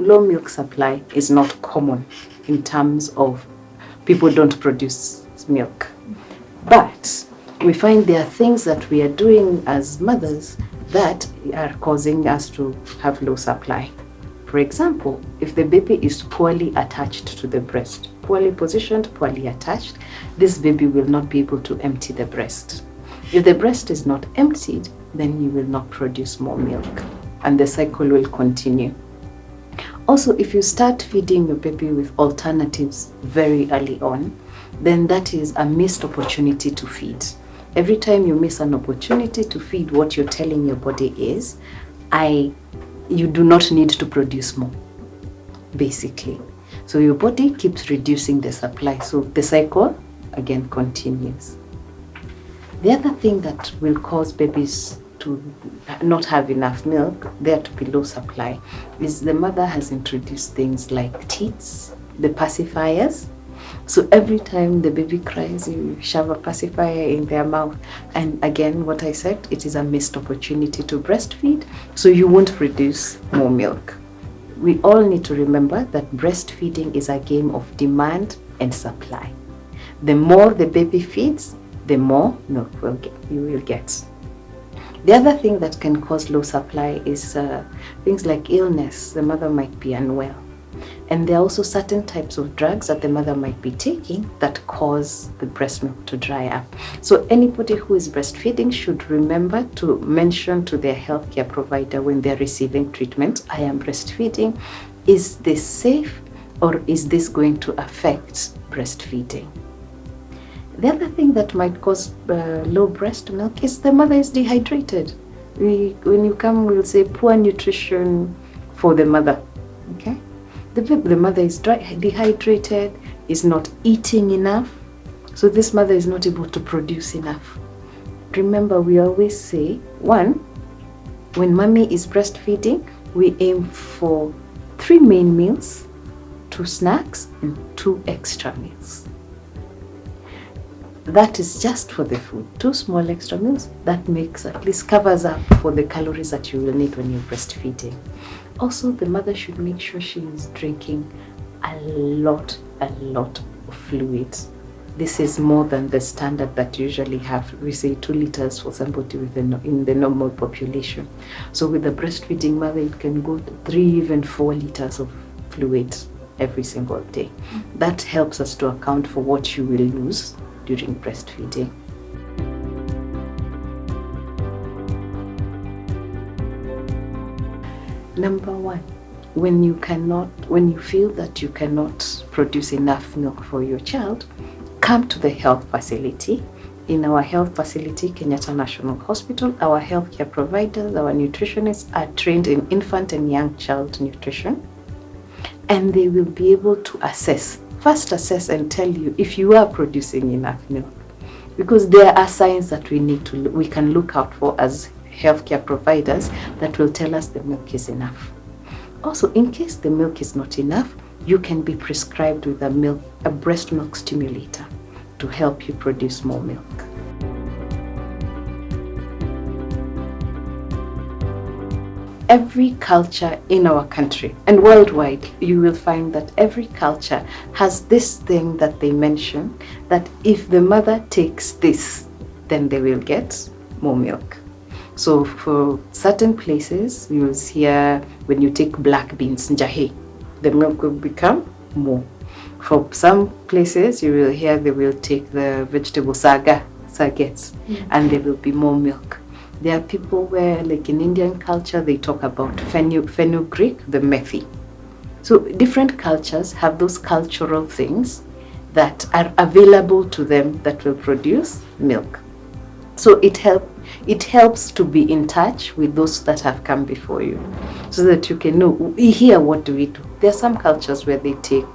low milk supply is not common in terms of people don't produce milk. But we find there are things that we are doing as mothers that are causing us to have low supply. For example, if the baby is poorly attached to the breast, poorly positioned, poorly attached, this baby will not be able to empty the breast. If the breast is not emptied, then you will not produce more milk, and the cycle will continue. Also, if you start feeding your baby with alternatives very early on, then that is a missed opportunity to feed. Every time you miss an opportunity to feed, what you're telling your body is, you do not need to produce more, basically. So your body keeps reducing the supply, so the cycle again continues. The other thing that will cause babies to not have enough milk, there to be low supply, is the mother has introduced things like teats, the pacifiers. So every time the baby cries, you shove a pacifier in their mouth. And again, what I said, it is a missed opportunity to breastfeed, so you won't produce more milk. We all need to remember that breastfeeding is a game of demand and supply. The more the baby feeds, the more milk you will get. The other thing that can cause low supply is things like illness. The mother might be unwell. And there are also certain types of drugs that the mother might be taking that cause the breast milk to dry up. So anybody who is breastfeeding should remember to mention to their healthcare provider when they're receiving treatment, I am breastfeeding. Is this safe, or is this going to affect breastfeeding? The other thing that might cause low breast milk is the mother is dehydrated. When you come, we'll say poor nutrition for the mother. Okay? The mother is dehydrated, is not eating enough, so this mother is not able to produce enough. Remember, we always say, one, when mommy is breastfeeding, we aim for 3 main meals, 2 snacks, and 2 extra meals. That is just for the food. 2 small extra meals, that makes, at least covers up for the calories that you will need when you're breastfeeding. Also, the mother should make sure she is drinking a lot of fluids. This is more than the standard that you usually have. We say 2 liters for somebody in the normal population. So with a breastfeeding mother, it can go to 3, even 4 liters of fluid every single day. That helps us to account for what you will lose during breastfeeding. Number 1, when you feel that you cannot produce enough milk for your child, come to the health facility. In our health facility, Kenyatta National Hospital, our healthcare providers, our nutritionists are trained in infant and young child nutrition, and they will be able to assess and tell you if you are producing enough milk, because there are signs that we can look out for as healthcare providers that will tell us the milk is enough. Also, in case the milk is not enough, you can be prescribed with a breast milk stimulator to help you produce more milk. Every culture in our country and worldwide, you will find that every culture has this thing that they mention, that if the mother takes this, then they will get more milk. So for certain places, you will hear when you take black beans, njahi, the milk will become more. For some places, you will hear they will take the vegetable saggets, and there will be more milk. There are people where, like in Indian culture, they talk about fenugreek, the methi. So different cultures have those cultural things that are available to them that will produce milk. So it helps to be in touch with those that have come before you, so that you can know, here, what do we do? There are some cultures where they take,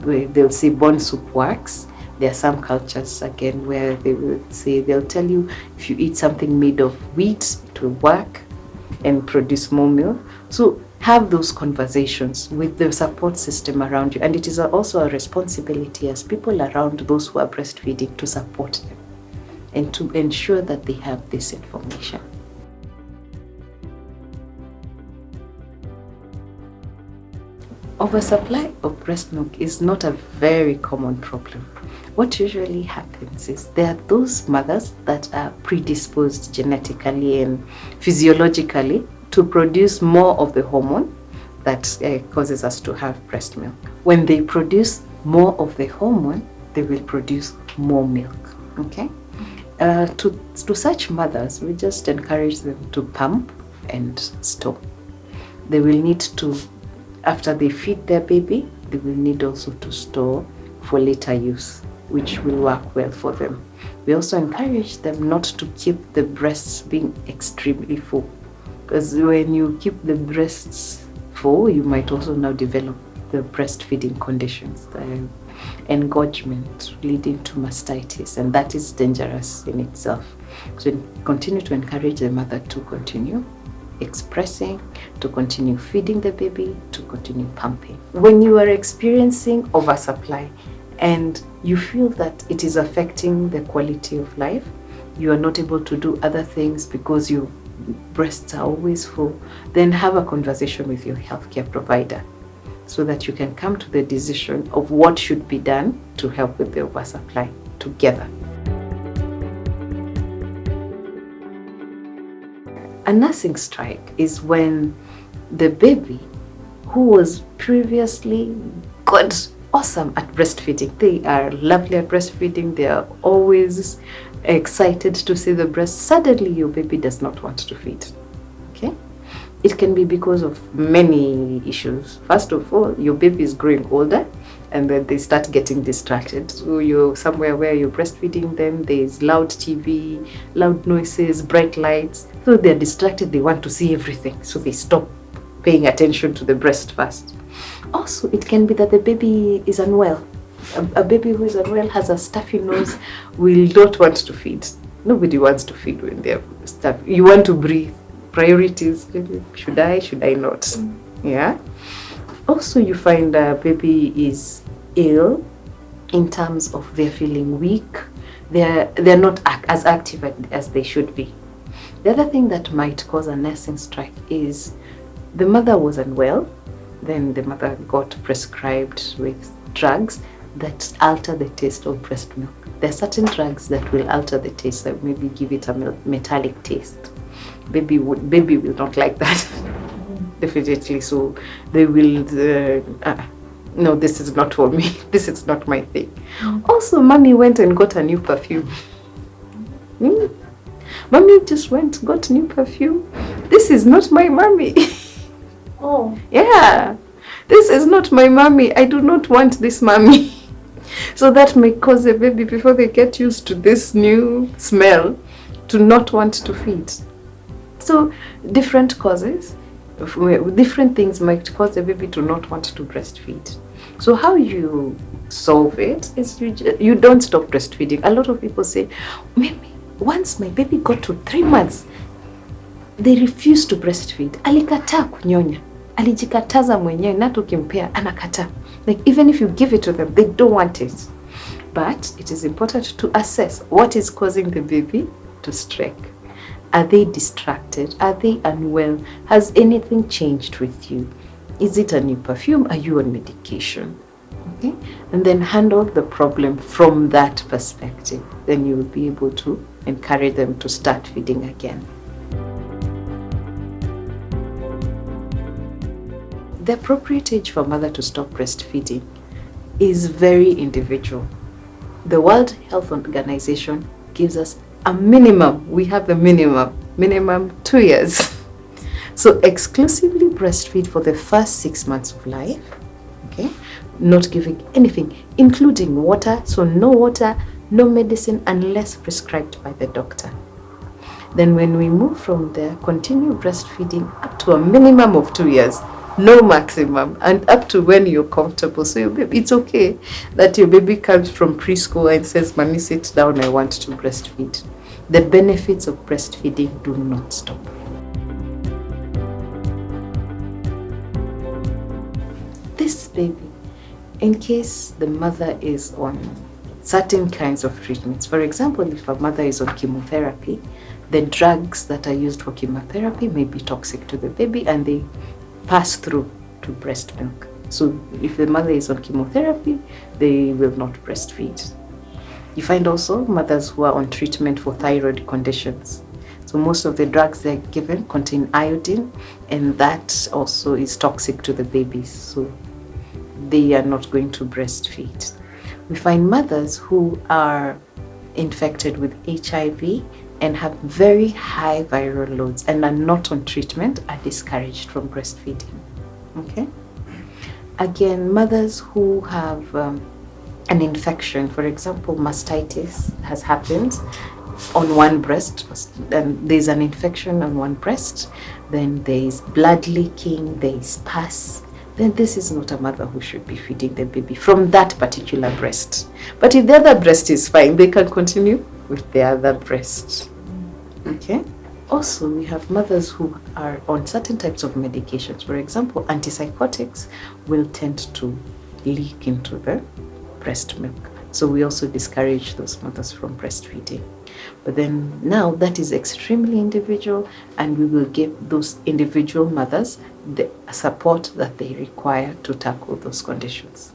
they'll say bone soup works. There are some cultures, again, where they'll tell you if you eat something made of wheat, it will work and produce more milk. So have those conversations with the support system around you. And it is also a responsibility as people around those who are breastfeeding to support them and to ensure that they have this information. Oversupply of breast milk is not a very common problem. What usually happens is there are those mothers that are predisposed genetically and physiologically to produce more of the hormone that causes us to have breast milk. When they produce more of the hormone, they will produce more milk. Okay? To such mothers, we just encourage them to pump and store. They will need to, after they feed their baby, they will need also to store for later use, which will work well for them. We also encourage them not to keep the breasts being extremely full, because when you keep the breasts full, you might also now develop the breastfeeding conditions, the engorgement leading to mastitis, and that is dangerous in itself. So continue to encourage the mother to continue expressing, to continue feeding the baby, to continue pumping. When you are experiencing oversupply and you feel that it is affecting the quality of life, you are not able to do other things because your breasts are always full, then have a conversation with your healthcare provider so that you can come to the decision of what should be done to help with the oversupply together. A nursing strike is when the baby who was previously awesome at breastfeeding, they are lovely at breastfeeding, they are always excited to see the breast, suddenly your baby does not want to feed. Okay? It can be because of many issues. First of all, your baby is growing older and then they start getting distracted. So you're somewhere where you're breastfeeding them, there's loud TV, loud noises, bright lights. So they're distracted, they want to see everything. So they stop paying attention to the breast first. Also, it can be that the baby is unwell. A baby who is unwell has a stuffy nose, will not want to feed. Nobody wants to feed when they're stuffy. You want to breathe. Priorities, should I not? Yeah. Also, you find a baby is ill in terms of they're feeling weak. They're not as active as they should be. The other thing that might cause a nursing strike is the mother was unwell, then the mother got prescribed with drugs that alter the taste of breast milk. There are certain drugs that will alter the taste, that maybe give it a metallic taste. Baby will not like that. Definitely. So they will no, this is not for me. This is not my thing. Also, mommy went and got a new perfume. Mommy just went, got new perfume. This is not my mommy. Oh. Yeah. This is not my mommy. I do not want this mommy. So that may cause the baby, before they get used to this new smell, to not want to feed. So different causes, different things might cause the baby to not want to breastfeed. So how you solve it is you don't stop breastfeeding. A lot of people say, maybe once my baby got to 3 months, they refused to breastfeed. Alikataa kunyonya. Alijikataza mwenyewe, na tukimpea anakataa. Like, even if you give it to them, they don't want it. But it is important to assess what is causing the baby to strike. Are they distracted? Are they unwell? Has anything changed with you? Is it a new perfume? Are you on medication? Okay? And then handle the problem from that perspective. Then you will be able to encourage them to start feeding again. The appropriate age for mother to stop breastfeeding is very individual. The World Health Organization gives us a minimum. We have the minimum 2 years. So exclusively breastfeed for the first 6 months of life. Okay, not giving anything, including water. So no water, no medicine unless prescribed by the doctor. Then when we move from there, continue breastfeeding up to a minimum of 2 years. No maximum, and up to when you're comfortable. So your baby, it's okay that your baby comes from preschool and says, "Mommy, sit down, I want to breastfeed." The benefits of breastfeeding do not stop. This baby, in case the mother is on certain kinds of treatments, for example, if a mother is on chemotherapy, the drugs that are used for chemotherapy may be toxic to the baby and they pass through to breast milk. So if the mother is on chemotherapy, they will not breastfeed. You find also mothers who are on treatment for thyroid conditions. So most of the drugs they're given contain iodine, and that also is toxic to the babies. So they are not going to breastfeed. We find mothers who are infected with HIV and have very high viral loads and are not on treatment are discouraged from breastfeeding. Okay? Again, mothers who have an infection, for example, mastitis has happened on one breast, and there's an infection on one breast, then there is blood leaking, there is pus, then this is not a mother who should be feeding the baby from that particular breast. But if the other breast is fine, they can continue with the other breast. Okay? Also, we have mothers who are on certain types of medications. For example, antipsychotics will tend to leak into the breast milk. So we also discourage those mothers from breastfeeding. But then now that is extremely individual, and we will give those individual mothers the support that they require to tackle those conditions.